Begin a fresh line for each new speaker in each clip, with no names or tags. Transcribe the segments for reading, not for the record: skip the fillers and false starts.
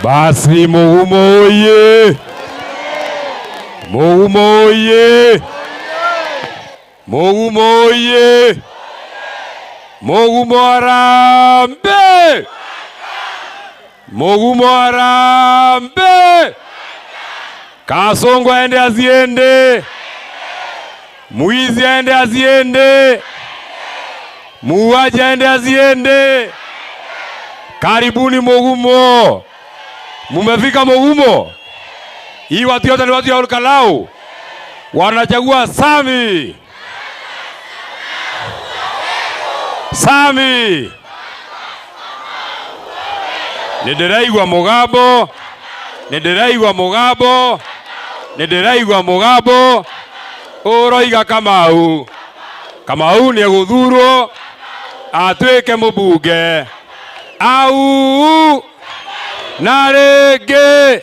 Basi Mugumo oye! Mugumo oye! Mugumo oye! Mugumo harambe! Mugumo harambe! Kasongo aende aziende! Muizi aende aziende! Muuaji aende aziende! Karibuni Mugumo! Mumefika Mugumo? Hii watu yote ni watu ya Olkalau. Wanachagua Sami. Sami. Nidiraigwa Mugabo. Nidiraigwa Mugabo. Nidiraigwa Mugabo. Oroiga Kamau. Kamau ni guthurwo atwike mubunge. Au Narege.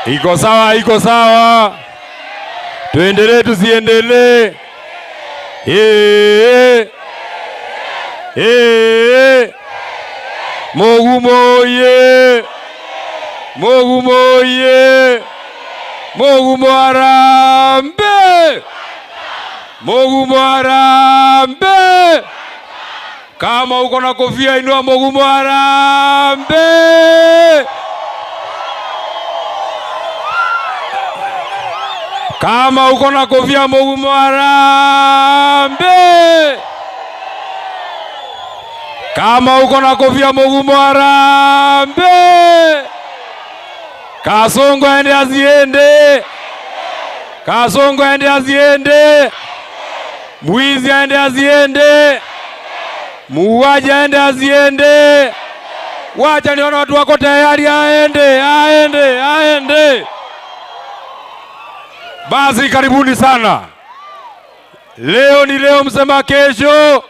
Iko sawa, iko sawa. Tuendelee tusiendelee? Mugumo oye! Mugumo oye! Mugumo harambe! Mugumo harambe! Kama uko na kofia inua Mugumo harambe! Kama uko na kofia Mugumo harambe! Kama uko na kofia Mugumo harambe! Kasongo aende aziende! Kasongo aende aziende! Mwizi aende aziende! Muuaji aende aziende! Wacha nione watu wako tayari, aende, aende, aende. Basi karibuni sana. Leo ni leo, msema kesho.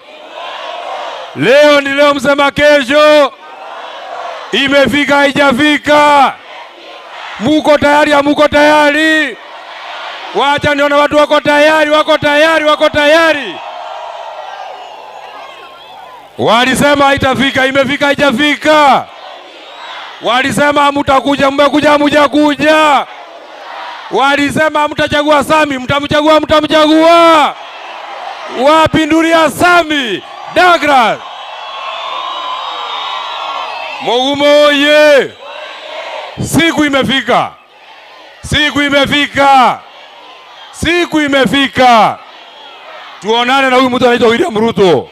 Leo ni leo, msema kesho. Imefika haijafika? Muko tayari, muko tayari? Wacha nione watu wako tayari, wako tayari, wako tayari. Walisema haitafika, imefika haijafika? Walisema mtakuja, mmekuja, mjakuja. Walisema mtachagua Sami, mtamchagua, mtamchagua. Wapi nduri ya Sami? Douglas. Mugumo oye! Siku imefika. Siku imefika. Siku imefika. Tuonane na huyu mtu anaitwa William Ruto.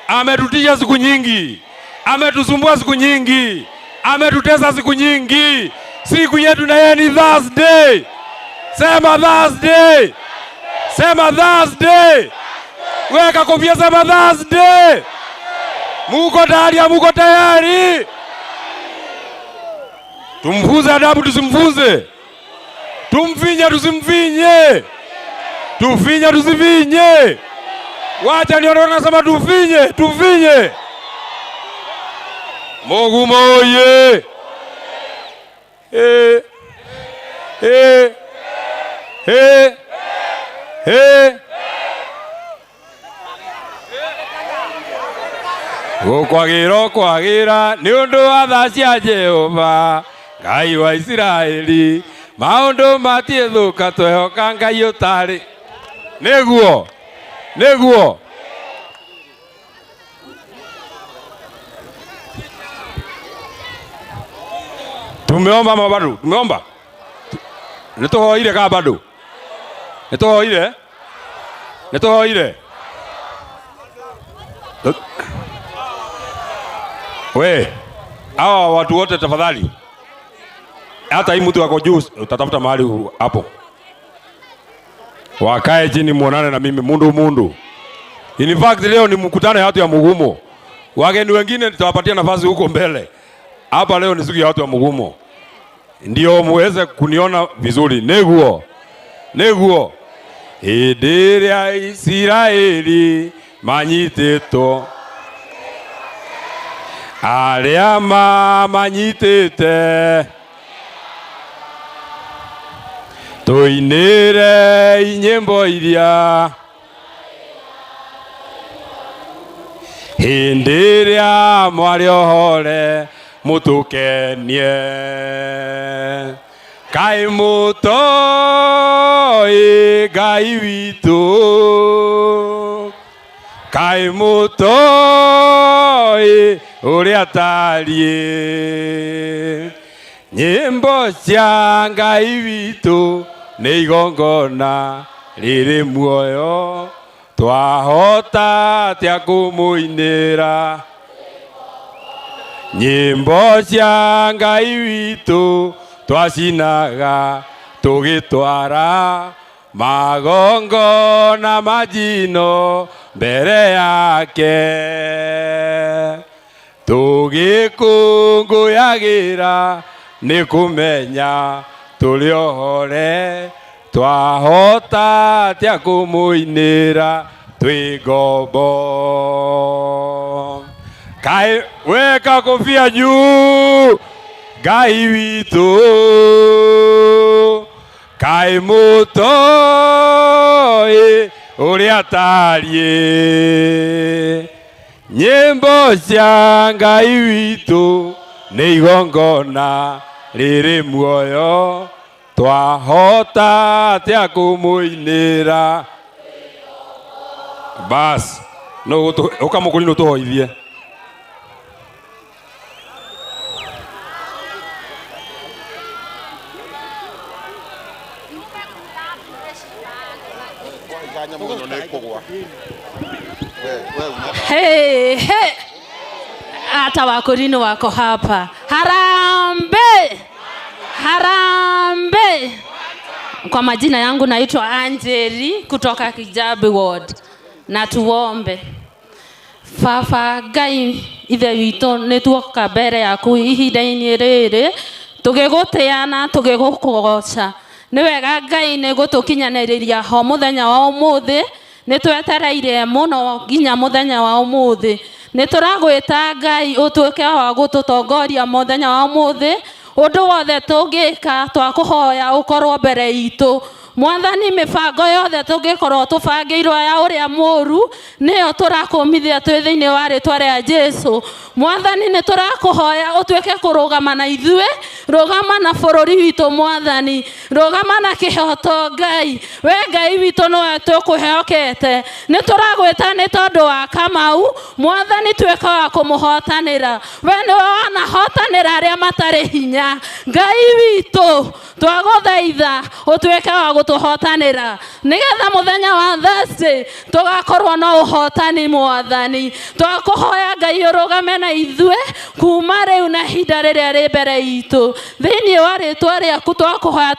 Ametutisha siku nyingi. Ametusumbua siku nyingi. Ametutesa siku nyingi. Siku yetu na yeye ni Thursday. Sema Thursday. Sema Thursday. Weka kofia, sema Thursday. Muko tayari, muko tayari? Tumfunze adabu, tusimfunze? Tumfinye, tusimfinye? Tufinye, tusifinye? Wacha nione nasema tufinye, tufinye. Mugumo oye! Gukwagira kwagira ni undu wa tha cia Jehova Ngai wa Israeli, maundu matiethuka twehoka Ngai utari. Niguo, niguo. Tumeomba mabadu, tumeomba. Nituhoire ka bado. Nituhoire? Nituhoire? We, hawa watu wote tafadhali. Hata hii mtu wako juu, utatafuta mahali hapo. Wakae chini muonane na mimi mundu mundu. In fact leo ni mkutano ya watu ya Mugumo. Wageni wengine nitawapatia nafasi huko mbele. Hapa leo ni siku ya watu ya Mugumo. Ndio muweze kuniona vizuri. Neguo. Hĩndĩ ĩrĩa Isiraeli manyitĩtwo, arĩa mamanyitĩte tũinĩre nyĩmbo iria, hĩndĩ ĩrĩa mwarĩ ohore mũtũkenie, kaĩ mũtoĩ Ngai witũ, kaĩ mũtoĩ ũrĩa atariĩ, nyĩmbo cia Ngai witũ nĩ igongona rĩrĩ muoyo, twahota atĩa kũmũinĩra, nyĩmbo cia Ngai witũ twacinaga tũgĩtwara magongona majino mbere yake, tũgĩkũngũyagĩra nĩ kũmenya tũrĩ ohore, twahota atĩa kũmũinĩra twĩ ngombo. Kaĩ weka kofia juu, Ngai witũ, kaĩ mũtoĩ ũrĩa atariĩ, nyĩmbo cia Ngai witũ nĩ igongona rĩrĩ muoyo, twahota atĩa kũmũinĩra. Bas, no ũkamũkũrinũ tũhoithie.
Hey, hata wakorino wako hapa. Harambe, harambe. Kwa majina yangu naitwa Angeli kutoka Kijabi Ward. Na tuombe. Fafa Ngai ithe witũ nĩtuoka mbere yaku ihinda-inĩ rĩrĩ, tũgĩgũtĩana tũgĩgũkũgoca. Nĩ wega Ngai nĩgũtũkinyanĩrĩria ho mũthenya wa ũmũthĩ, nĩtwetereire mũno nginya mũthenya wa ũmũthĩ. Nĩtũragwĩta Ngai ũtuĩke wa gũtũtongoria mũthenya wa ũmũthĩ, ũndũ wothe tũngĩka twakũhoya ũkorwo mbere itũ. Mwathani mĩbango yothe tũngĩkorwo tũbangĩirwo ya ũrĩa mũũru nĩyo tũrakũmithia twĩ thĩinĩ wa rĩtwa rĩa Jesũ. Mwathani nĩtũrakũhoya ũtuĩke kũrũgama na ithuĩ, rũgama na bũrũri witũ Mwathani, rũgama na kĩhoto Ngai. We Ngai witũ nĩwe tũkwĩhokete, nĩtũragwĩta nĩ tondũ wa Kamau. Mwathani tuĩka wa kũmũhotanĩra, we nĩwe wanahotanĩra arĩa matarĩ hinya. Ngai witũ twagũthaitha ũtuĩke wa gũtũhotanĩra, nĩgetha mũthenya wa Thursday tũgakorwo na ũhotani Mwathani. Twakũhoya Ngai ũrũgame na ithuĩ kuma rĩu na ihinda rĩrĩa rĩ mbere itũ, thĩinĩ wa rĩtwa rĩaku twakũhoya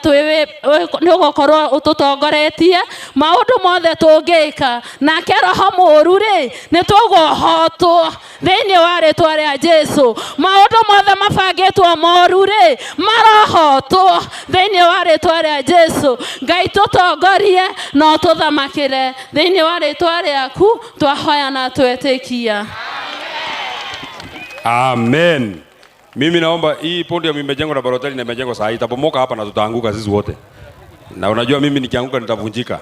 nĩũgũkorwo ũtũtongoretie maũndũ mothe tũngĩka, nake roho mũũru rĩ nĩtũkũhotwo thĩinĩ wa rĩtwa rĩa Jesũ. Maũndũ mothe mabangĩtwo moru rĩ marohotwo thĩinĩ wa rĩtwa rĩa Jesũ. Ngai tũtongorie na ũtũthamakĩre thĩinĩ wa rĩtwa rĩaku twahoya na twetĩkia.
Amen. Mimi naomba hii podium imejengwa na Baroteli na imejengwa saa hii, itabomoka hapa na tutaanguka sisi wote. Na unajua mimi nikianguka nitavunjika.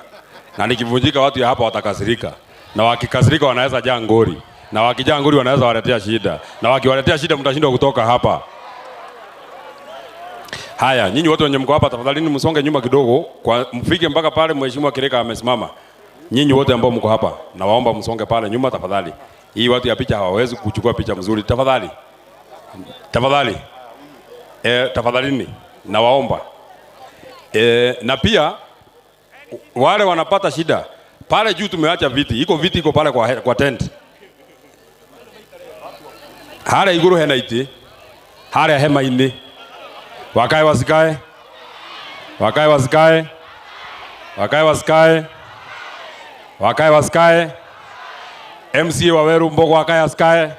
Na nikivunjika watu ya hapa watakasirika. Na wakikasirika wanaweza jaa ngori. Na wakijaa ngori wanaweza waletea shida. Na wakiwaletea shida mtashindwa kutoka hapa. Haya, nyinyi wote wenye mko hapa tafadhali msonge nyuma kidogo, kwa mfike mpaka pale mheshimiwa Kireka amesimama. Nyinyi wote ambao mko hapa nawaomba msonge pale nyuma tafadhali. Hii watu ya picha hawawezi kuchukua picha mzuri tafadhali. Tafadhali. Tafadhalini nawaomba. Na pia wale wanapata shida pale juu tumeacha viti. Iko viti iko pale kwa tent. Hale iguru hena iti. Hale hema ini. Wakae wasikae. Wakae wasikae. Wakae wasikae. Wakae wasikae. MCA wa Weru Mbogo akaya skae.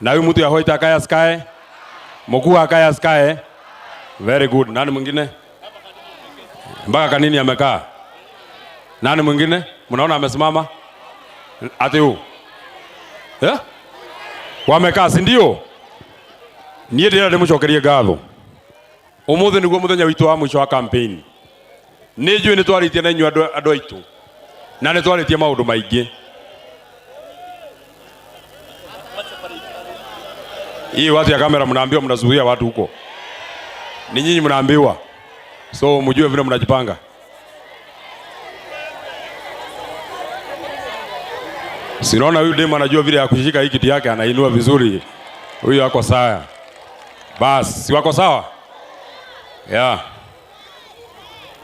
Na huyu mtu ya Hoita akaya skae. Mkuu akaya skae. Very good. Nani mwingine? Mpaka Kanini amekaa. Nani mwingine? Mnaona amesimama? Ati huu. Wamekaa si ndio? Niye ndira ndimucokerie ngatho. Umuthi niguo muthenya witu wa mwisho wa campaign. Ni njui ni twaritie na inyu andu aitu. Na ni twaritie maundu maingi. Hii watu ya kamera mnaambiwa mnazuia watu huko. Ni nyinyi mnaambiwa. So mjue vile mnajipanga. Sinaona huyu demu anajua vile ya kushika hii kiti yake, anainua vizuri. Huyu wako sawa. Basi, si wako sawa? Yeah.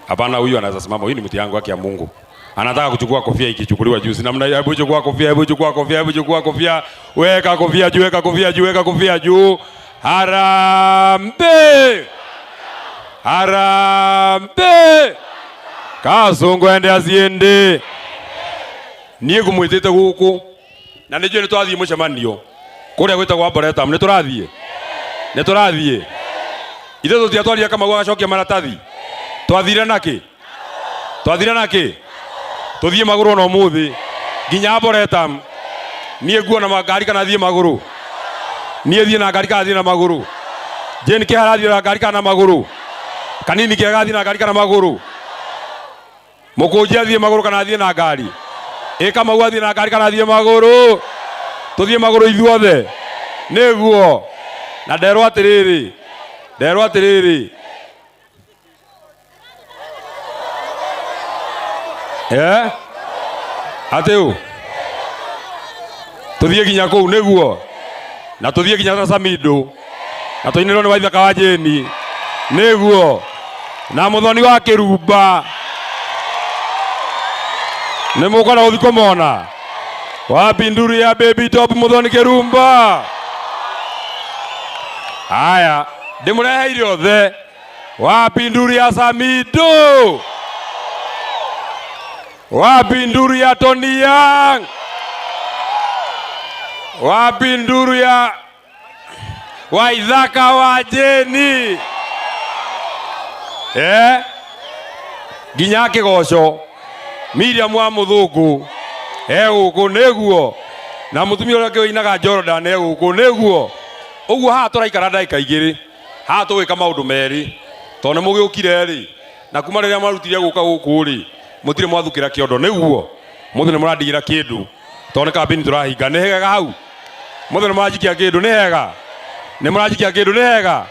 Hapana, huyu anaweza simama. Hii ni mti yangu yake ya Mungu. Anataka kuchukua kofia ikichukuliwa juu. Namna hiyo, hebu chukua kofia, hebu chukua kofia, hebu chukua kofia. Weka kofia juu, weka kofia juu, weka kofia juu. Harambe! Harambe! Kasongo ende aziende. Niye kumwitete guku. Na nijue nitwathie mucemanio. Kuria gwitagwo Arboretum niturathie. Niturathie. Ithe tutiatwaria kama gwacokia maratathi. Twathire naki. Twathire naki. Tuthie maguru no muthi. Nginya Arboretum. Niye nguona magari kana thie maguru. Niye thie na ngari kana thie na maguru. Jane Kihara thie na ngari kana maguru. Kanini Kihara thie na ngari kana maguru. Mukunjia thie maguru kana thie na ngari. Kama uathie na ngari kana thie maguru. Tuthie maguru ithuothe. Niguo. Na nderwo atiriri. Nderwo atiriri. Ateu. Tuthie ginya kuu niguo. Na tuthie ginya na Samido. Na tuinirwo ni Waithaka wa Jeni. Niguo. Na muthoni wa Kirumba. Nemukona uthiko mona. Wapi nduru ya baby top muthoni Kirumba. Haya, ndimureheire othe. Wapi nduru ya Samido. Wapi nduru ya Tony Young. Wapi nduru ya Waithaka wa Jeni. Ginya Kigoco. Miriam wa Muthungu. Guku niguo. Na mutumia uria kioinaga Jordan guku niguo. Uguo ha turaikara ndaika igiri. Ha tuwika maundu meri. Tone mugiukire ri. Na kuma riria marutire guka guku ri. Mutire mwathukira kiondo niguo. Muthe ni murandigira kindu. Tone campaign turahinga ni hega hau. Muthe ni murajikia kindu ni hega. Ni murajikia kindu ni hega.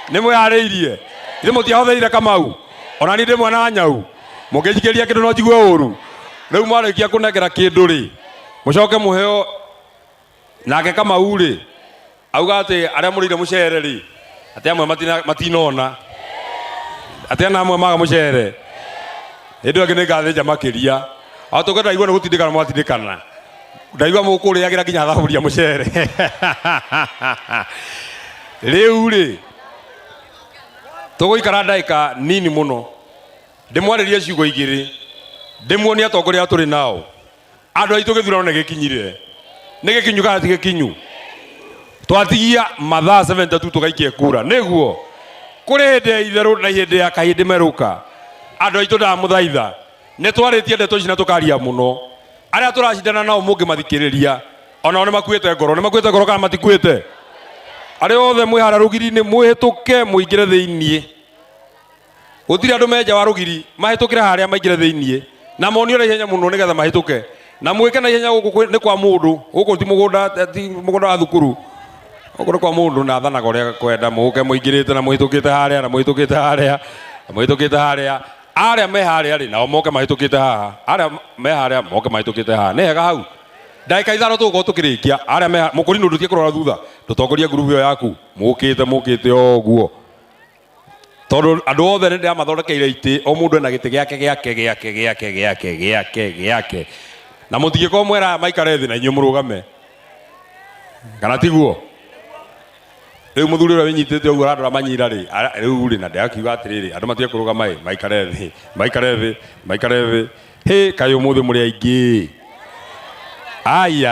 Ni mwihariirie. Ithe mutiahotherire Kamau. Ona ni ndi mwana wa Nyau. Mugijikiria kindu no njigue uru. Riu mwarikia kunengera kindu ri. Mucoke muheo nake Kamau ri. Auga ati aria murire mucere ri. Ati amwe matinona. Ati ana amwe maga mucere. Ndio ngene ngathenja makiria. Atugenda igwa ni gutindikana mwatindikana. Ndaigwa mukuri agira nginya thaburia mucere. Riu ri. Tuguikara ndaika nini muno. Ndimwaririe ciugo igiri. Ndimuonia atongoria turi nao. Andu aitu githurano ne gikinyire. Ne gikinyu kana ti gikinyu. Twatigia mathaa 72 tugaikie kura. Niguo. Kuri hinde itheru na hinde ya kahindi meruka. Andu aitu nda muthaitha. Ne twaritie ndeto ici na tukaria muno. Aria turacindana nao mungi mathikiriria. Ona ne makuite ngoro. Ne makuite ngoro kana matikuite. Ari othe mwihara rugiri-ini mwihituke muingire thiini. Gutiri andu menja wa rugiri mahitukire haria maingire thiini. Na monio na ihenya muno nigetha mahituke. Na mwike na ihenya guku ni kwa mundu. Guku ti mugunda wa thukuru. Guku kwa mundu na thanaga uria kwenda muke muingirite na muhitukite haria na muhitukite haria. Muhitukite haria. Aria me haria ri nao moke mahitukite haha. Aria me haria moke mahitukite haha. Ni hega hau. Ndaika ithano tugo tukirikia. Aria me mukuri ndu tie kurora thutha. Tutongoria group yo yaku. Mukite oguo. Tondu andu othe ndi amathondekeire iti o mundu ena giti giake. Na mutigiko mwera maikare thi na inyu murugame. Kana tiguo. Riu muthuri uria winyitite uguo arandora manyira ri. Riu ri na ndakiuga atiriri andu matige kurugama maikare thi. He kayo muthi muri aingi. Ai.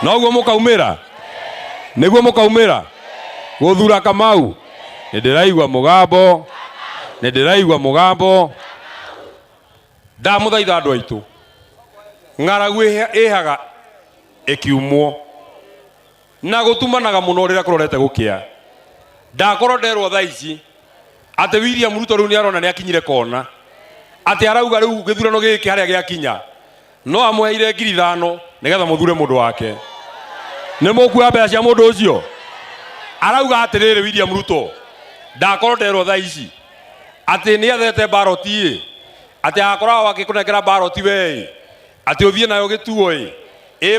Noguo mukaumira niguo mukaumira guthura Kamau. Ndiraigua mugambo ndamuthaitha andu aitu ng'aragu ihaga ikiumwo na gutumanaga muno rira kurorete gukia ndakorwo nderwo thaa ici ati William Ruto riu ni arona ni akinyire kona ati arauga riu githurano giki haria giakinya no amweire 5,000 nigetha muthure mundu wake. Ni mukuwa mbeca cia mundu ucio? Arauga atiriri William Ruto ndakorwo nderwo thaa ici ati ni athete baroti ati akorwo wakikunengera baroti we ati uthie nayo gituo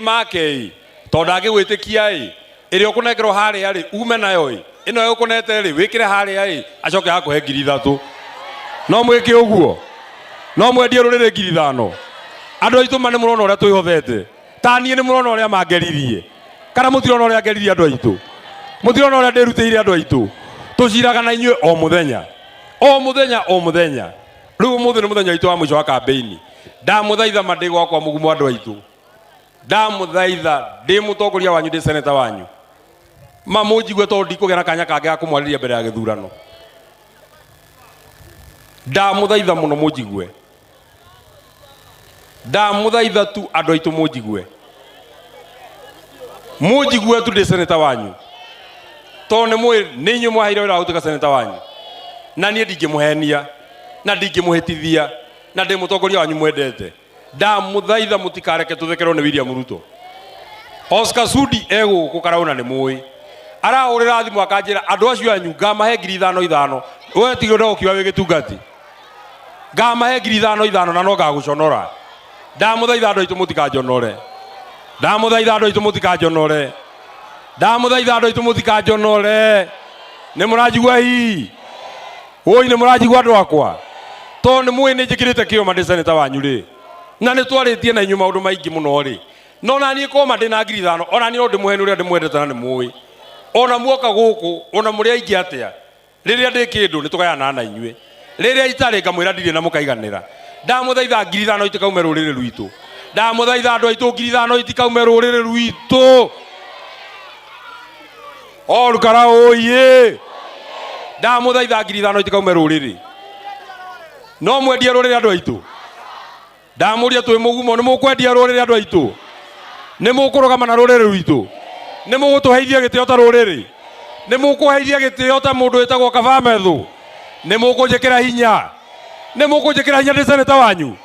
make tondu angigwitikia iri ukunengerwo haria ume nayo ino ukunete wikire haria acoke hakuhe 3,000. No mwike uguo? No mwendie ruriri 5,000? Andu aitu mane murona uria twihothete tanie ni murona uria mangeririe kana mutirona uria ngeririe andu aitu mutirona uria ndirutire andu aitu tuciraga na inyue o muthenya riu muthe ni muthenya witu wa mwisho wa campaign. Ndamuthaitha mandi gwakwa mugumu andu aitu ndamuthaitha ndi mutongoria wanyu ndi seneta wanyu mamunjigue tondu ndikugera kanya kange ga kumwariria mbere ya githurano. Ndamuthaitha muno ndamuthaitha tu andu aitu munjigue tu ndi seneta wanyu tondu ni inyue mwaheire wira wa gutuika seneta wanyu na nie ndingimuhenia na ndingimuhitithia na ndi mutongoria wanyu mwendete. Ndamuthaitha mutikareke tuthekerwo ni William Ruto. Oscar Sudi guku karauna ni mui arahurira thimu akanjira andu acio anyu ngamahe 5,000 we tigiro ndokiwa wi gitungati ngamahe 5,000 na no gaguconora. Ndamuthaitha andu aitu mutikanjonore ni murajigua hii oi ni murajigua andu akwa tondu mui ni njikirite kio mandi seneta wanyu ri na ni twaritie na inyu maundu maingi muno ri no na ni ko mandi na 5,000 ona ni no ndimuheni uria ndimwendete na ni mui ona muoka guku ona muri aingi atia riria ndi kindu ni tugayana na inyue riria itari ngamwira ndiri na mukaiganira. Ndamuthaitha 5,000 itikaume ruriri rwitu. Ndamuthaitha andu aitu 5,000 itikaume ruriri rwitu. Orukara oye ndamuthaitha 5,000 itikaume ruriri. No mwendie ruriri andu aitu? Ndamuria twi mugumo ni mukwendia ruriri andu aitu? Ni mukurugama na ruriri rwitu? Ni mugutuheithia gitio ta ruriri? Ni mukuheithia gitio ta mundu witagwo Kabamethu? Ni mukunjikira hinya? Ni mukunjikira hinya ndi seneta wanyu?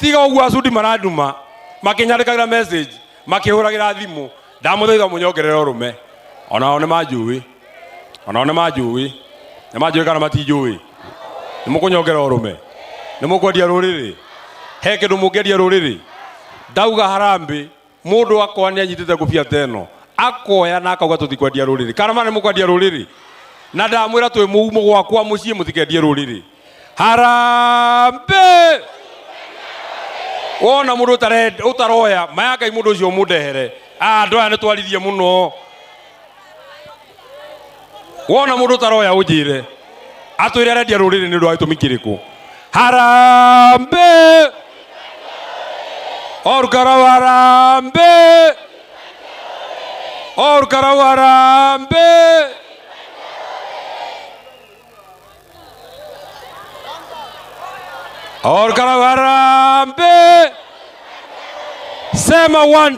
Tiga uguo acudi maranduma makinyandikagira message makihuragira thimu. Ndamuthaitha munyongerere urume onao ni manjui kana matinjui? Ni mukunyongera urume? Ni mukwendia ruriri? He kindu mungeria ruriri? Ndauga harambe mundu akwa ni anyitite ngubia teno akoya na akauga tutikwendia ruriri kana mane mukwendia ruriri? Na ndamwira twi mugumo gwakwa mucii mutikendie ruriri. Harambe wona mundu utaroya mayakai mundu ucio mundehere andu aya ni twarithie muno. Wona mundu utaroya unjire atwire arendia ruriri ni ndu wa gitumi kiriku? Harambe orukara harambe orukara harambe. Orukara harambe. Sema one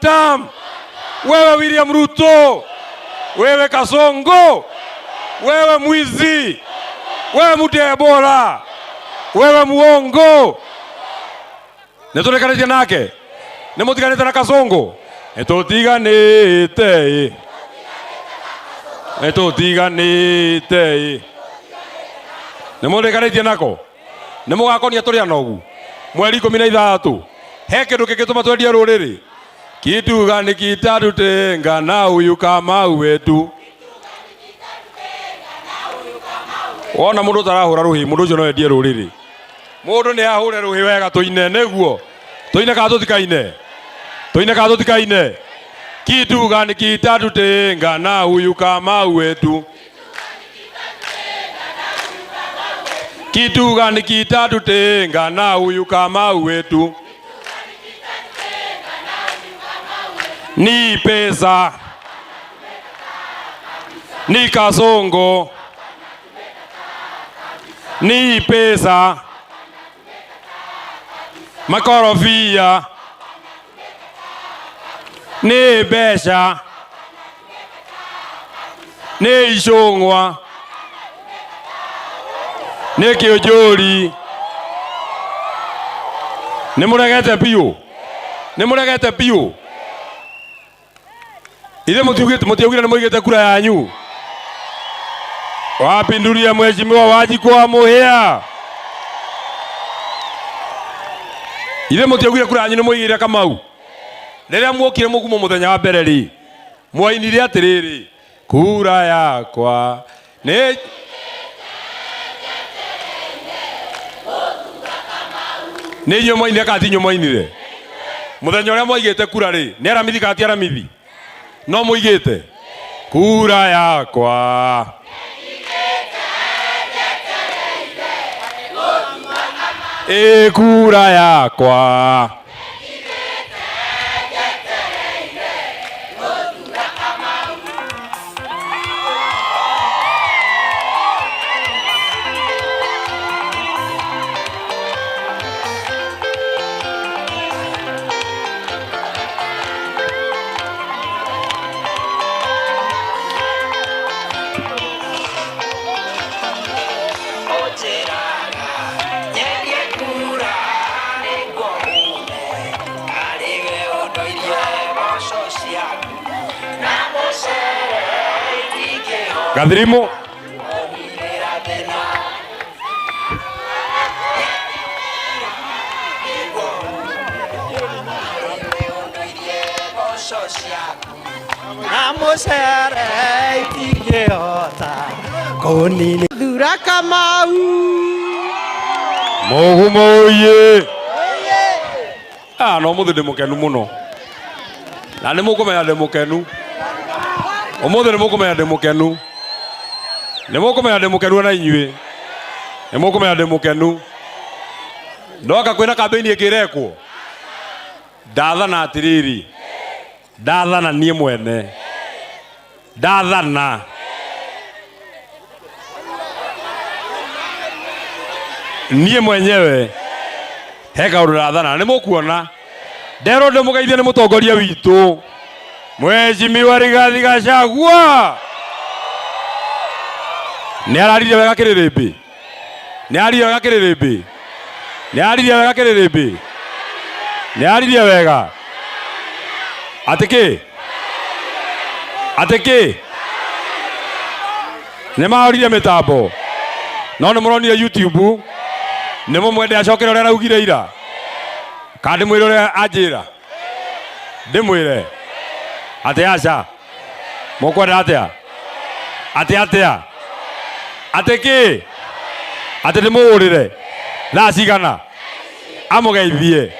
time. Wewe William Ruto, wewe Kasongo, wewe mwizi, wewe mutebora, wewe muongo. Neturekanite nake? Nemutiganite na Kasongo? Etutiganite. Nemurekanite nako? Nemugakonia turia nogu mweri 13 he kindu kingituma twendia ruriri kituga ni kitarutenga na uyu Kamau wetu. Wona mundu tarahura ruhi mundu ucio no endie ruriri. Mundu ni ahure ruhi wega tuine neguo tuine ka tutikaine kituga ni kitarutenga na uyu Kamau wetu. Kituga nikitatutenga na huyu Kamau wetu. Ni pesa, ni kasongo, ni pesa, makorofia, ni besha, ni ishongwa, ni kiojori. Ni muregete piu, ni muregete piu. Ile mutiugire ni muigite kura yanyu. Wapinduria mheshimiwa Wanjiku wa Muhia. Ile mutiugire kura yanyu ni muigire Kamau. Rĩrĩa muokire mugumo muthenya wa mbere ri mwainire atiriri kura yakwa ni nyo mwainire kati nyo mwainire muthenya ũrĩa mwaigĩte kura ri ni aramithi kati aramithi no muigĩte kura yakwa kura yakwa Gathirimo
Namusere ikiota konini thura Kamau
Mogumoye no muthe ndimukenu muno na ni mukumenya ndimukenu umuthe ni mukumenya ndimukenu ni mukumenya ndimukenu na inyue ni mukumenya ndimukenu ndoka kwina kampeni ikirekwo ndathana atiriri ndathana nie mwene ndathana nie mwenyewe heka urathana ni mukuona ndero ndimugeithie ni mutongoria witu Mheshimiwa Rigathi Gachagua ni ararire wega kiririmbi ni ararire wega kiririmbi ni ararire wega kiririmbi ni ararire wega atiki ni maorire mitambo no ni muronire YouTube ni mumwende acokere uria araugire ira kandi mwire uria anjira ndimwire ate aca mukwenda atia atia atiki ate ndimuurire thaa cigana amugeithie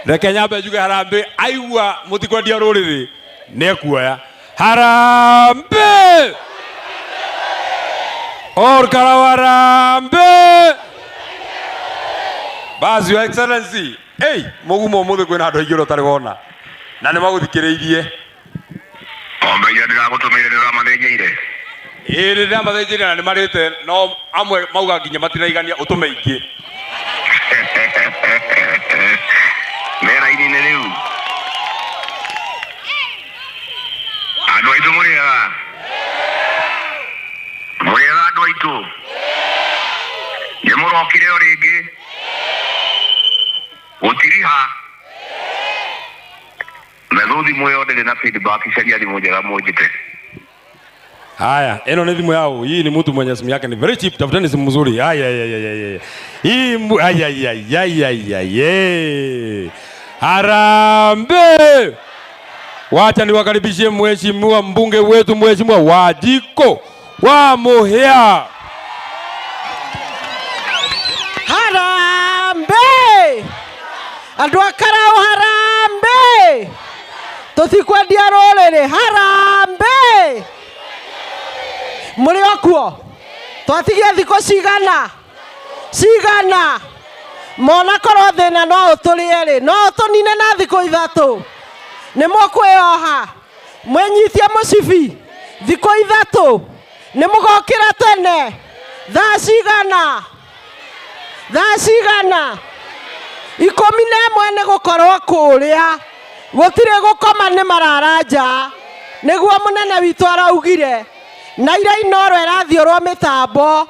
reke nyambe njuge harambe aigua mutikwendia ruriri nekuoya harambe Orkarawarambe basi your excellency mugumo muthe kwina andu aingĩ ũtarĩ wona na nĩ magũthikĩrĩirie
ombeire ndĩragũtũmĩire nĩũramathĩnjĩire
rĩrĩa mathĩnjĩire na nĩ marĩte no amwe mauga nginya matinaigania ũtũme ingĩ
mera-inĩ rĩu andũ aitũ mũrĩega andũ aitũ nĩ mũrokire o rĩngĩ gũtiriha methuthi mwĩyonde ndĩ na feedback caria thimũ njega mũnjĩte.
Haya, eno ni thimu yao. Hii ni mtu mwenye simu yake ni very cheap. Tafuteni simu nzuri. Hii harambe. Wacha niwakaribishie mheshimiwa mbunge wetu mheshimiwa Wanjiku wa Muhia.
Harambe. Andu akarao harambe. Tutikwendia rũrĩrĩ harambe. Muri okuo twatigie thikũ cigana cigana mona korwo thina no uturie no tunine na thiko ithatu ni mukweoha mwenyitie mucibi thiko ithatu ni mugokira tene thaa cigana 11 ni gukorwo kuria gutire gukoma ni mararanja niguo munene witu araugire na ira inoro irathiorwo mitambo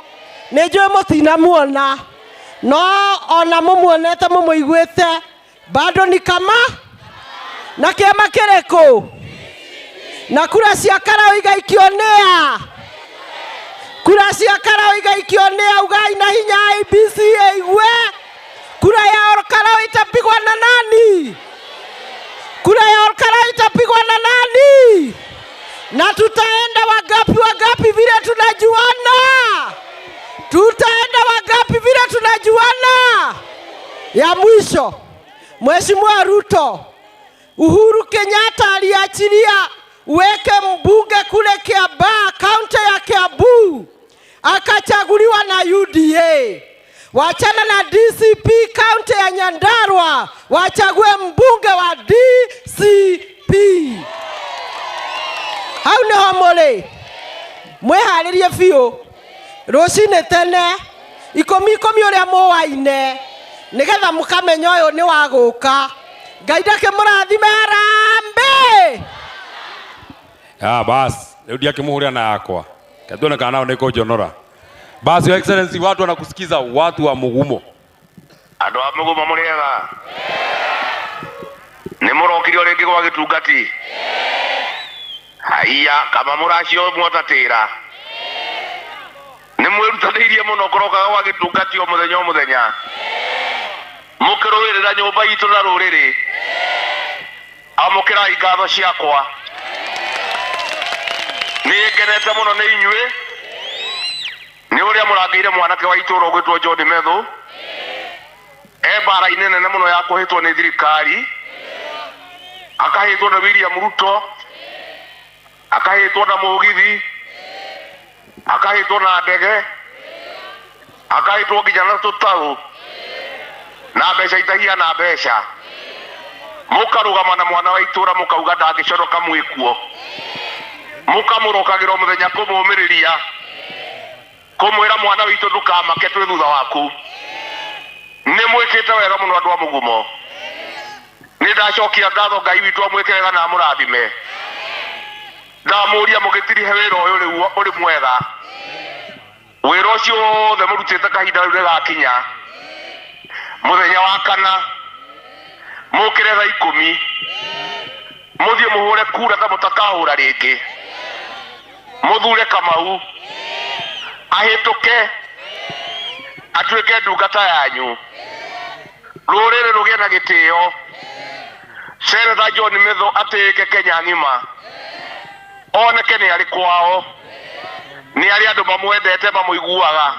ni njui mutina muona no ona mumuonete mumuiguite bado ni kama na kiama kiriko na kura cia Karau igaikionea kura cia Karau igaikionea ugai na hinya IEBC igwe kura ya Karau itapigwa na nani? Kura ya Karau itapigwa na nani? Na tutaenda wangapi vile tunajuana? Tutaenda wangapi vile tunajuana? Ya mwisho, Mheshimiwa Ruto, Uhuru Kenyatta aliachilia weke mbunge kule Kiambaa, kaunti ya Kiambu, akachaguliwa na UDA. Wachana na DCP kaunti ya Nyandarua, wachague mbunge wa DCP. Hau ni homole mweharirie biu rucine tene 10 uria muwaine nigetha mukamenya uyu ni waguka. Ngai ndake murathime harambe.
Basi leo ndiakimuhuria na yakwa kadona kana niko jonora. Basi Your Excellency, watu wanakusikiza, watu wa Mugumo.
Andu a Mugumo muriega ni murokirio ringi gwa gitungati haiya kama muracio mwotatira ni mwirutanirie muno koroka gwa gitungati o muthenya mukirowirira nyumba itu na ruriri amukira igatho ciakwa ni ngenete muno ni inyue ni uria murangeire mwanake wa ituro gwitwo John Methu bara inene na muno ya kuhitwo ni thirikari akahitwo na William Ruto akahitwo na mugithi akahitwo na ndege akahitwo nginya na tutau na mbeca itahia na mbeca mukarugama na mwana wa itura mukauga ndangicoroka mwikuo mukamurokagirwo muthenya kumumiriria kumwira mwana witu ndukamake twi thutha waku ni mwikite wega muno andu a Mugumo ni ndacokia ngatho Ngai witu amwike wega na murathime ndamuria mugitirihe wira uyu riu uri mwega wira ucio wothe murutite kahinda riu rigakinya muthenya wa kana mukire thaa 10 muthie muhure kura ta mutakahura ringi muthure Kamau ahituke atuike ndungata yanyu ruriri rugie na gitio Senator John Methu atike Kenya ngima oneke ni ari kwao ni ari andu mamwendete mamuiguaga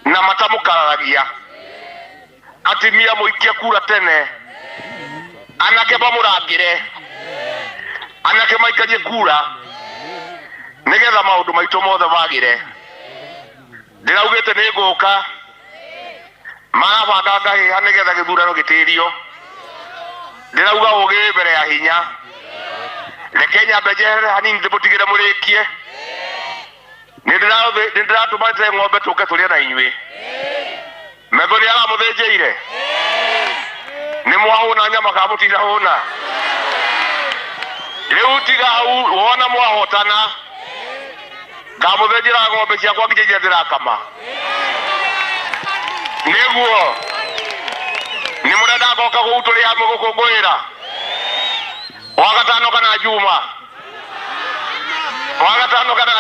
na matamukaragia atimia muikia kura tene anake bamurangire anake maikarie kura nigetha maundu maitu mothe magire ndiraugite ni nguka marabanga ngahiha nigetha githurano gitirio ndirauga ugi mbere ya hinya reke nyambe njehere hanini ndimutigire murikie nindiratumate ng'ombe tuke turie na inyui Methu ni aramuthinjire ni mwahuna nyama ka mutirahuna riu tiga hau wona mwahotana ngamuthinjira ng'ombe ciakwa nginya ndirakama niguo ni murenda ngoka guturia hamwe gukungwira wagatano kana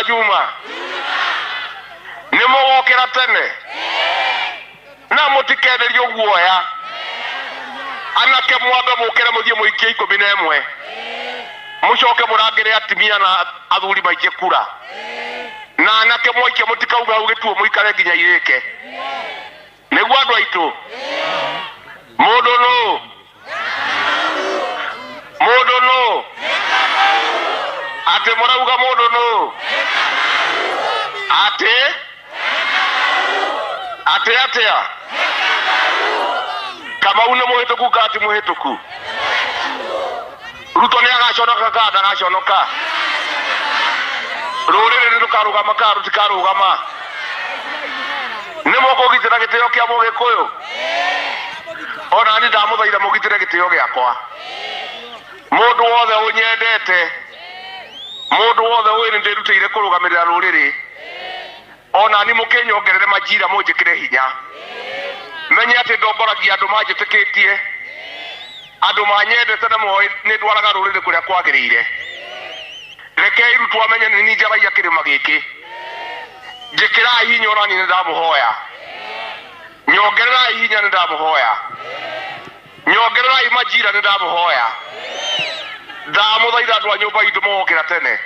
juma ni mugokira tene na mutikenerio guoya anake mwambe mukire muthie muikie 11 mucoke murangire atimia na athuri maike kura na anake moike mutikauga ugituo muikare nginya irike niguo andu aitu mundu no ati murauga mundu no atia kama une muhituku kati muhituku Ruto ni agaconoka kada agaconoka rurire ndukarugama ka rutikarugama nimo kugitira gitio kia mugikuyu ona ni ndamuthaira mugitire gitio giakwa mundu wothe unyendete mundu wothe wini ndirutire kurugamirira ruriri ona ni mukinyongerere majira munjikire hinya menye ati ndongoragia andu manjitikitie andu manyendete na moi ni ndwaraga ruriri kuria kwagirire rekei Ruto amenye ni njaragia kirima giki njikirai hinya ona ni ndamuhoya nyongererai hinya ni ndamuhoya nyongererai majira ni ndamuhoya ndamuthaitha andu a nyumba itu mogokira tene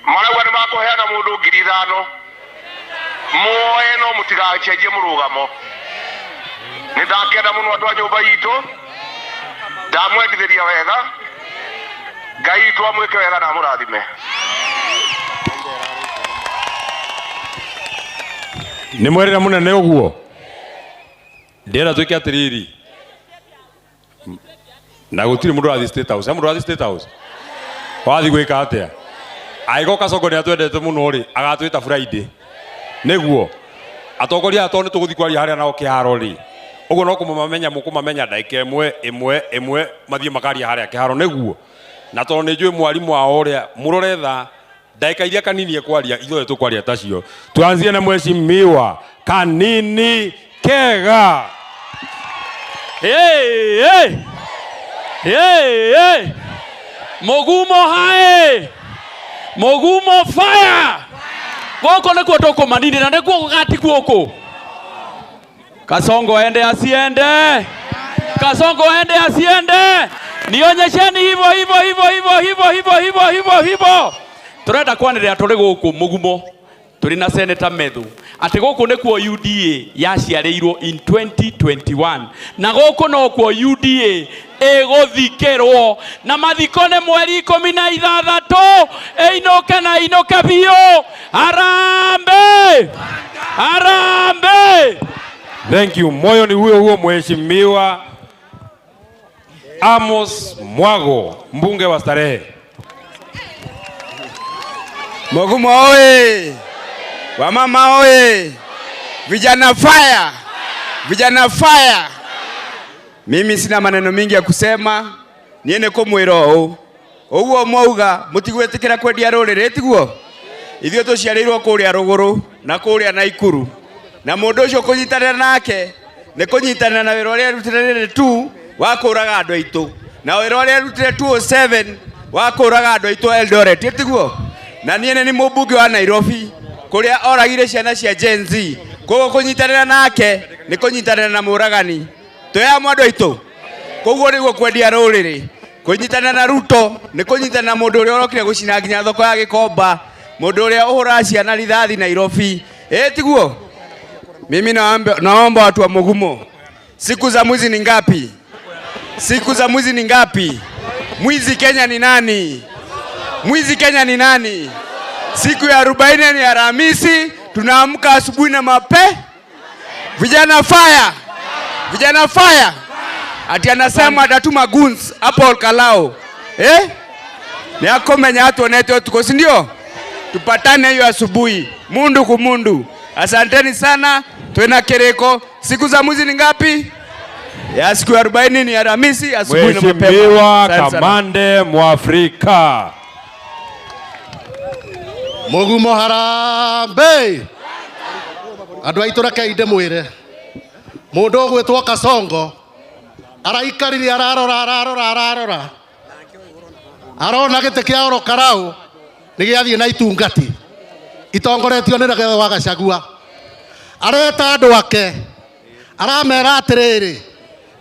marauga ni makuheana mundu 5,000 muoye no mutigacenjie murugamo ni ndakenda muno andu a nyumba itu ndamwendithiria wega Ngai itu amwike wega na murathime
ni mwerera munene uguo ndera twike atiriri na gutiri mundu athi State House mundu athi State House wathi gwika atia aigo Kasongo ni atwendete muno ri agatwita Friday niguo atongoria atone tuguthi kwaria haria nao kiharo ri uguo no kumamenya mukumamenya ndaika imwe mathie makaria haria kiharo niguo na tondu ni njui mwarimu wao uria murore tha ndaika iria kanini ekwaria ithuothe tukwaria tacio tuanzie na mheshimiwa Kanini Kega.
Mugumo hae Mugumo fire goko nikuo tukumanindira nikuo gugati guku Kasongo ende asiende Kasongo ende asiende nionyesheni hivyo turenda kwanirira turi guku Mugumo turi na Senator Methu ati guku nikuo UDA yaciarirwo in 2021 na guku no kuo UDA egothikirwo na mathikone mweri 16 einoke na inoke biu Harambee.
Thank you. Moyo ni huo mheshimiwa Amos Mwago, mbunge wa Starehe.
Mugumo oye! Wamama oye! Vijana fire! Mimi sina maneno mingi ya kusema, niene kumwira uguo mwauga mutigwetikira kwendia ruriri tiguo ithio tuciarirwo kuria ruguru na kuria Naikuru na mundu ucio kunyitanira nake ni kunyitanira na wira uria rutire tu wa kuraga andu aitu na wira uria rutire 207 wa kuraga andu aitu Eldoret tiguo na niene ni mubunge wa Nairobi kuria oragire ciana cia Gen Z koguo kunyitanira nake ni kunyitanira na muragani toya mwandu aitu koguo niguo kwendia ruriri kunyitanira na Ruto ni kunyitanira na mundu uria urokire gucina nginya thoko ya Gikomba mundu uria uhura ciana rithathi Nairobi tiguo mimi naomba watu wa Mugumo siku za mwizi ni ngapi mwizi Kenya ni nani siku ya 40 ni Alhamisi tunaamka asubuhi na vijana fire ati anasema atatuma guns hapo Olkalao ni akomenya watu wote tuko si ndio tupatane hiyo asubuhi mundu kumundu asanteni sana tuena kireko siku za mwizi ni ngapi ya siku ya 40 ni Alhamisi asubuhi na mapema
mheshimiwa Kamande Mwafrika.
Mugumo Harambee andu aitu rekei mwire mundu gwitwo Kasongo araikarire ararora arona gite kia Olkarau ni giathie na itungati itongoretio ni Rigathi wa Gachagua areta andu ake aramera atiriri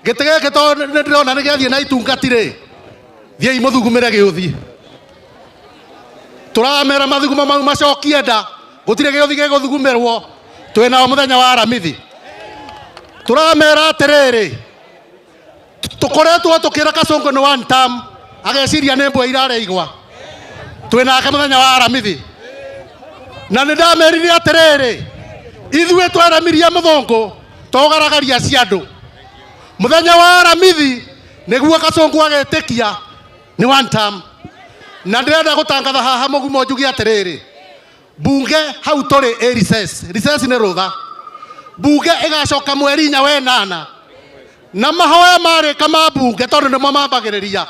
gite gike to ndirona ni giathie na itungati ri thiei muthugumire giuthi turamera mathuguma mau macokie nda gutire giuthi giguthugumirwo twina muthenya wa Aramithi turamera atiriri tukoretwo tukira Kasongo ni one term ageciria ni mbwe irareigwa twina muthenya wa Aramithi na ni ndamerire atiriri Ithuĩ twaramirie mũthũngũ tũgaragaria ciandũ. Mũthenya wa aramithi nĩguo Kasongo agetĩkia nĩ one term. Na ndĩrenda gũtangatha haha mũgumo njuge atĩrĩrĩ, bunge hau tũrĩ recess nĩ rũtha. Bunge ĩgacoka mweri 8 na mahoya marĩka ma bunge tondũ nĩmo mambagĩrĩria.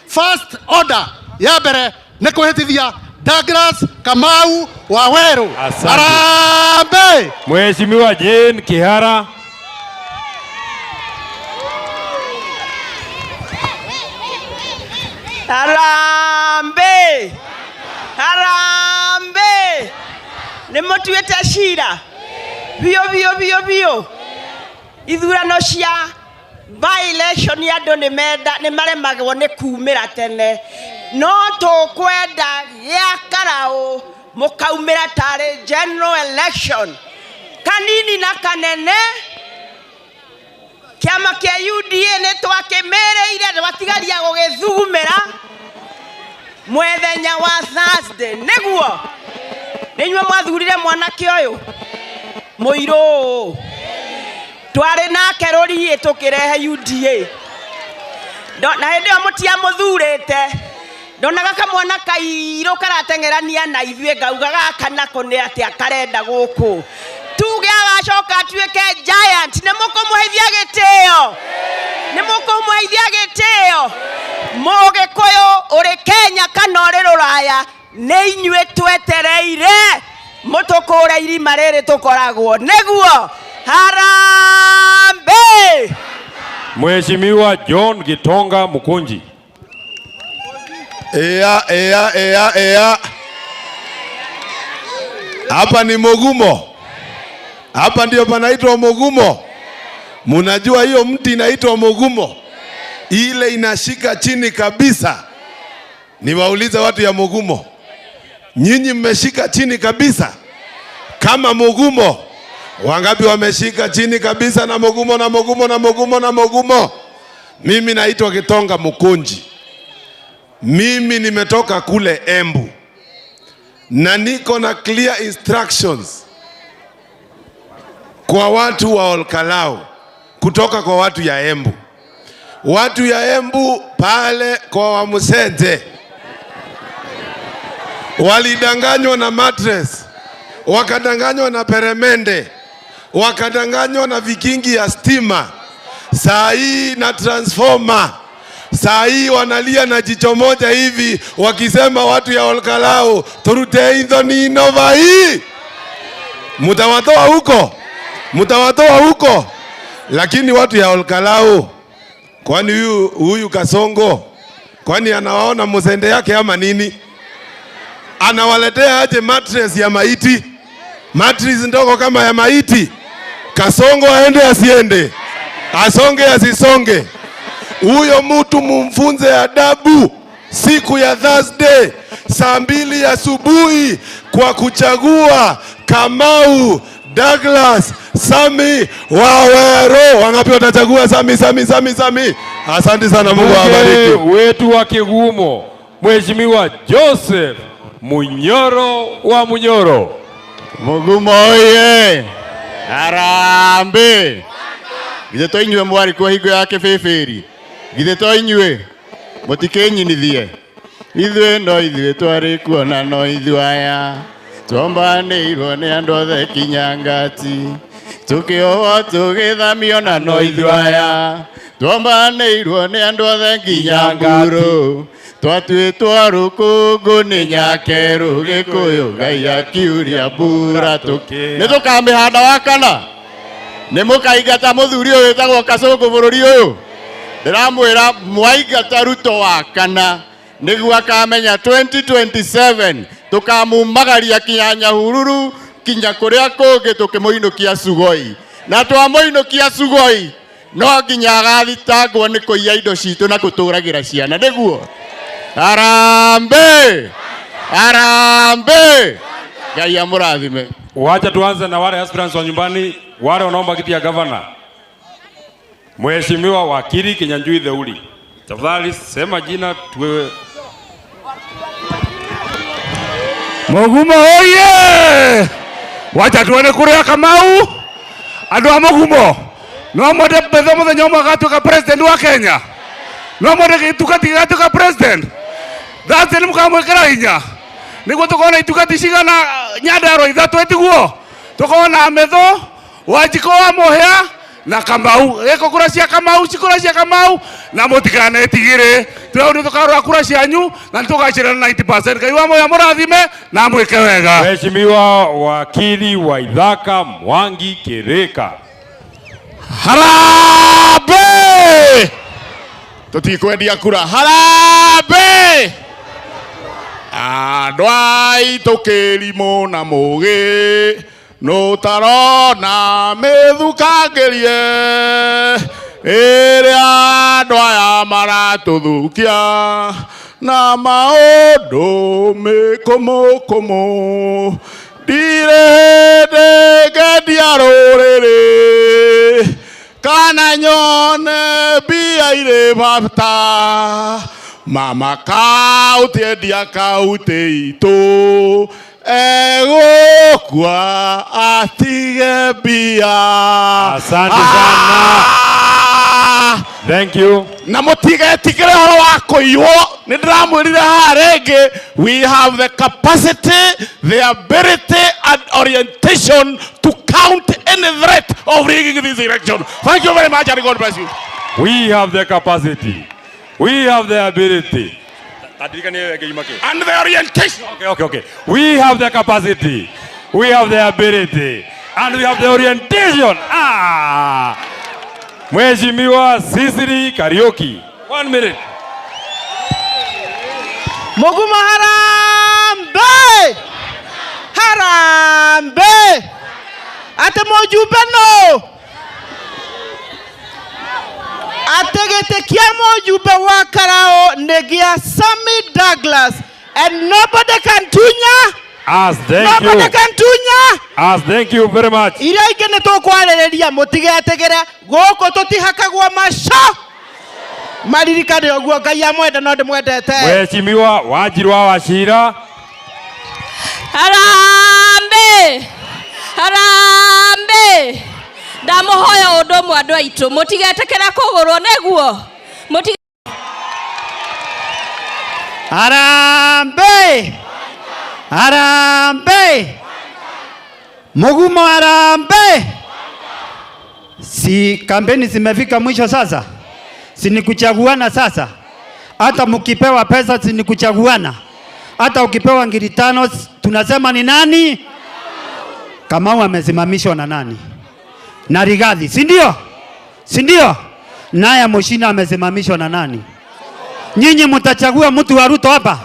First order ya mbere nĩ kũhĩtithia Douglas Kamau Waweru. Harambee!
Mheshimiwa Jane Kihara.
Harambee! Harambee! Nĩmũtuĩte cira biũ ithurano cia by-election andũ nĩmaremagwo nĩ kumĩra tene, no tũkwenda gĩa karaũ mũkaumĩra tarĩ general election. Kanini na kanene kĩama kĩa UDA nĩ twakĩmĩrĩire twatigaria gũgĩthugumĩra mwethenya wa Thursday. Nĩguo nĩnyuĩ mwathurire mwanake ũyũ mũirũ twarĩ nake rũriĩ tũkĩrehe UDA na hĩndĩ ĩyo mũtiamũthurĩte. Ndonaga kamwana kairũ karateng'erania na ithuĩ ngauga gaka nako nĩ atĩa karenda gũkũ. Tuge agacoka atuĩke giant. Nĩ mũkũmũheithia gĩtĩo, nĩ mũkũmũheithia gĩtĩo. Mũgĩkũyũ ũrĩ Kenya kana ũrĩ Rũraya, nĩ inyuĩ twetereire mũtũkũre irima rĩrĩ tũkoragwo. Nĩguo harambee!
Mheshimiwa John Gitonga Mukunji.
Ea. Hapa ni Mugumo. Hapa ndio panaitwa Mugumo. Munajua hiyo mti inaitwa Mugumo, ile inashika chini kabisa. Niwaulize watu ya Mugumo, nyinyi mmeshika chini kabisa kama Mugumo? Wangapi wameshika chini kabisa na Mugumo na Mugumo na Mugumo na Mugumo? Mimi naitwa Gitonga Mukunji. Mimi nimetoka kule Embu na niko na clear instructions kwa watu wa Olkalau kutoka kwa watu ya Embu. Watu ya Embu pale kwa Wamusenze walidanganywa na mattress, wakadanganywa na peremende, wakadanganywa na vikingi ya stima, saa hii na transformer. Saa hii wanalia na jicho moja hivi wakisema watu ya Olkalau turute hizo ni inova hii. Mutawatoa huko. Lakini watu ya Olkalau, kwani huyu Kasongo kwani anawaona mzende yake ama nini? Anawaletea aje mattress ya maiti? Mattress ndogo kama ya maiti. Kasongo aende asiende, asonge asisonge. Huyo mtu mumfunze adabu siku ya Thursday saa 2 asubuhi kwa kuchagua Kamau Douglas Sami Waweru. Wangapi watachagua Sami? Asante sana, Mungu awabariki.
Wetu wa Kigumo, Mheshimiwa Joseph Munyoro wa Munyoro.
Mugumo oye! Harambee! Githe to inyue mwari kwa hingo ya kĩbĩbĩri. Githe to inyue mũtikĩnyinithie. Ithuĩ no ithuĩ twarĩ kuona no ithuĩ aya twambanĩirwo nĩ andũ othe Kinyangati, tũkĩohwo tũgĩthamio na no ithuĩ aya twambanĩirwo nĩ andũ othe Kinyanguru, twatuĩtwo rũkũngũ nĩ Nyakeru, Gĩkũyũ Ngai akiuria mbura nĩ tũkamĩhanda wa kana. Nĩ mũkaingata mũthuri ũyũ wĩtagwo Kasongo bũrũri ũyũ? Ndĩramwĩra mwaingata Ruto wa kana nĩguo akamenya 2027 tũkamumagaria Kinyanyahururu kinya kũrĩa kũngĩ tũkĩmũinũkia Sugoi, na twamũinũkia Sugoi no nginya agathitangwo nĩ kũiya indo citũ na gũtũragĩra ciana. Nĩguo harambee! Ngai amũrathime.
Wacha tuanze na wale aspirants wa nyumbani, wale wanaomba kiti ya gavana. Mheshimiwa wakili Kinyanjui Theuri, tafadhali sema jina tuwe.
Mugumo oye!
wacha tuone kuria Kamau andu a Mugumo no mwende betho muthenya umwe agatuika president wa Kenya, no mwende gitugati gatuika president. That's ni mukamwikira hinya niguo tukona itugati cigana Nyandarua ithatu etiguo tukona Metho, Wanjiko wa Muhia na Kamau. Eko kura cia Kamau, cikura cia Kamau na mutiganetigire turaundi tukarora kura cianyu na tugacira 90%. Ngai wa Muhia murathime na mwike wega. Mheshimiwa wakili wa Ithaka Mwangi Kirika.
Harambe! Tutikwendia kura. Harambe! Andwai tukirimo na mugi no tarona methukangerie iria andwaya maratuthukia na maundu mikumukumu ndire ndengedia ruriri kana nyone mbia ire bata mama kauti endia kauti itu egukua atige mbia.
Asante sana. Thank you.
Na mutigetigire horo wa kuiywo ni ndiramwirire haha ringi we have the capacity, the ability and orientation to count any threat of rigging this election. Thank you very much and God bless you.
We have the capacity. We have the ability. And
the orientation.
Okay. We have the capacity. We have the ability. And we have the orientation. Mheshimiwa Sisiri Kariuki. 1 minute.
Mugumo harambe! Harambe! Ate mojube no! Ategete kia mojube wakarao negia Sammy Douglas. And nobody can tunya. Nobody can tunya.
Thank you very much.
Ira ikene to kwalereria mutigetegere goko tutihakagwa masho. Maririkane oguo Ngai amwende no ndimwendete.
Mheshimiwa Wanjiru wa Wachira.
Harambe! Harambe! Ndamuhoya undu umwe andu aitu mutigetekera kugurwo neguo.
Harambe! Harambe! Mugumo harambe! Si kampeni zimefika mwisho sasa? Si ni kuchaguana sasa? Hata mkipewa pesa si ni kuchaguana? Hata ukipewa ngiri 5 tunasema ni nani? Kamau amesimamishwa na nani? Na Rigathi, si ndio? Si ndio? Naye Mushina amesimamishwa na nani? Nyinyi mtachagua mtu wa Ruto hapa?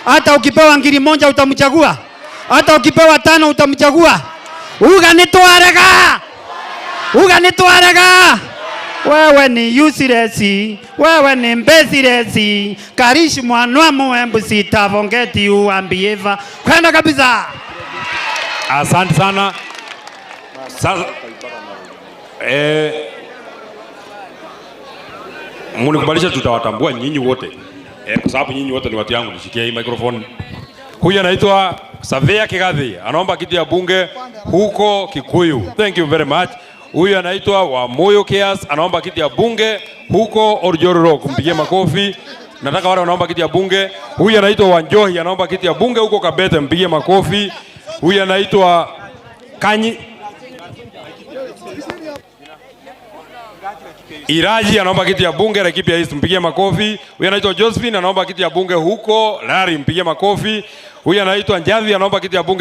Hata ukipewa ngiri 1 utamchagua? Hata ukipewa 5 utamchagua? Uganitwarega! Uganitwarega! Wewe ni useless, wewe ni mbezilesi. Karishi mwanwa mwembu sitavongeti uambieva. Kwenda kabisa.
Asante sana. Sasa mnikubalisha tutawatambua nyinyi wote. Kwa sababu nyinyi wote ni watu yangu, nishikia hii microphone. Huyu anaitwa Savea Kigathi, anaomba kiti ya bunge huko Kikuyu. Thank you very much. Huyu anaitwa Wamoyo Kias, anaomba kiti ya bunge huko Orjororo. Kumpigia makofi. Nataka wale wanaomba kiti ya bunge. Huyu anaitwa Wanjohi, anaomba kiti ya bunge huko Kabete, mpigie makofi. Huyu anaitwa Kanyi Iraji, anaomba kiti ya bunge Laikipia East, mpigie makofi. Huyu anaitwa Josephine, anaomba kiti ya bunge huko Lari, mpigie makofi. Huyu anaitwa Njavi, anaomba kiti ya bunge